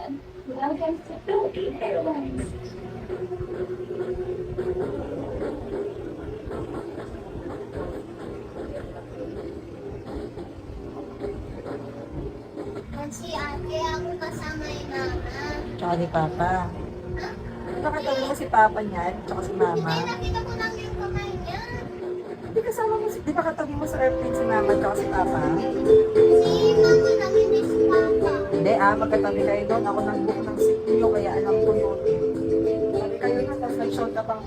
Welcome to Philippine Airlines. Kasi ate, ako kasama yung mama. Tsaka ni Papa. Nakatabi mo si Papa niyan, tsaka si Mama. Hindi, nakita ko lang yung kamay niya. Di kasama mo, di ba katabi mo sa airplane si Mama tsaka si Papa? Si mama nakinis si papa. Hindi magkatabi kayo doon. Ako nag-book ng seat niyo, kaya alam ko yun. Sabi kayo na, tapos nag-shot ka pang,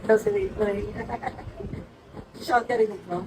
Tapos wait mo rin. Shot ka rin mo?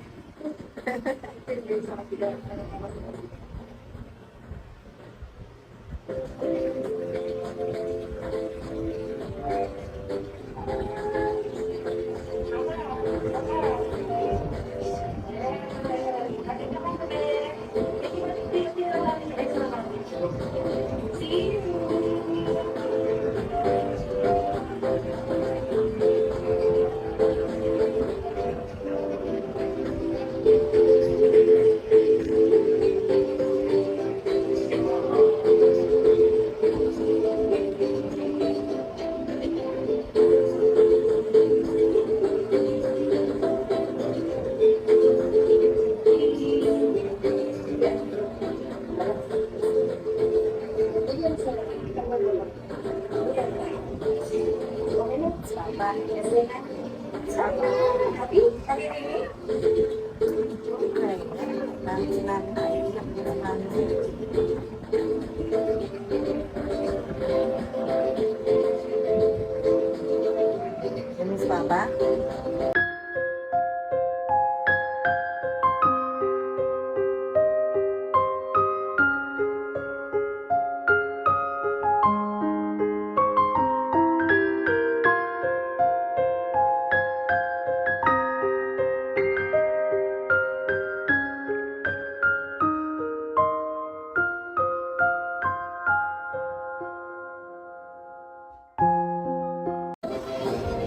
Miss Papa?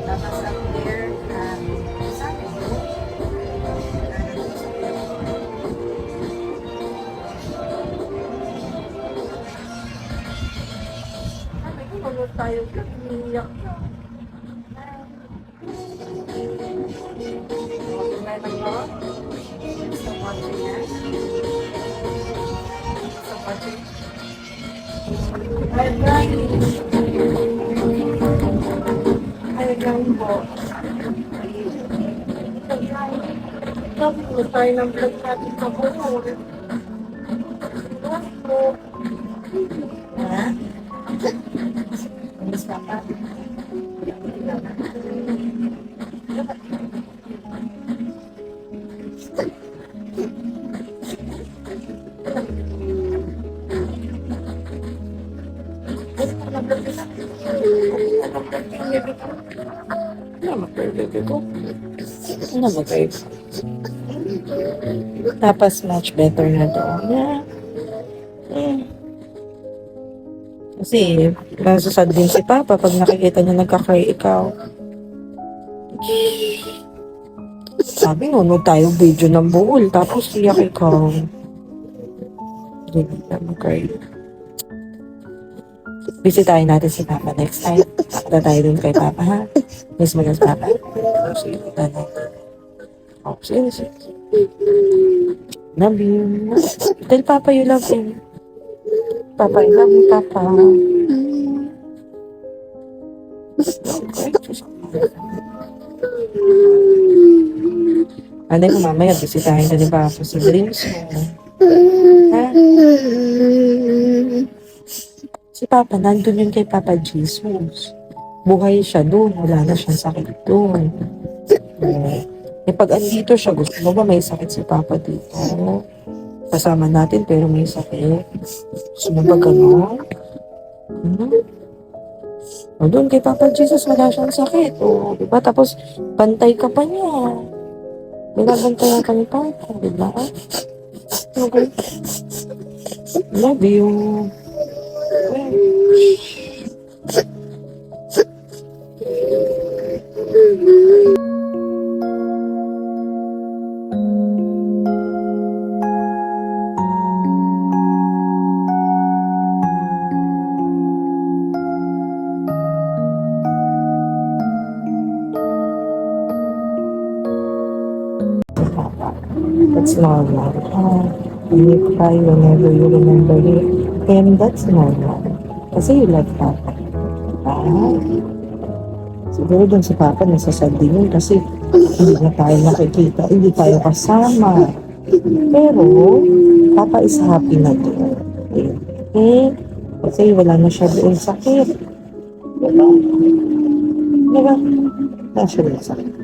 Tapos up there, sabi ko, sabi ko, pagod tayo, umiiyak na. Okay ba ito? Gusto mo yan? Gusto mo yan? Ay, guys. Ay, guys po. Sabi ko tayo ng vlog natin sa buhol. Ha? Miss Papa? Tapos much better na doon. Kasi, nasasad din si Papa pag nakikita niya nagka-cry ikaw. Sabi, nunod tayo video ng buol, tapos iyak ikaw. Hindi na mag-cry. Bisitahin natin si Papa next time. Punta tayo dun kay Papa, ha? Miss mo na si Papa? Sige, punta natin. Sige. Love you. Tell Papa you love him. Papa, I love you, Papa. Ano ko mamaya, bisitahin ka ni Papa sa dreams mo. Ha? Si Papa, nandun yun kay Papa Jesus. Buhay siya doon. Wala na siyang sakit doon. Pag andito siya, gusto mo ba may sakit si Papa dito? Kasama natin pero may sakit. Gusto mo ba gano'n? O doon kay Papa Jesus, wala siyang sakit. O, diba? Tapos, bantay ka pa niya. Binabantayan ka ni Papa, diba? Okay. Love you. That's normal. You cry whenever you remember him. That's normal. Kasi you love Papa. Ah, siguro dun si Papa nasasad din yun kasi hindi na tayo nakikita, hindi tayo kasama. Pero, Papa is happy na doon. Okay? Kasi wala na siya doon sakit. Diba? Diba? Wala siya doon sakit.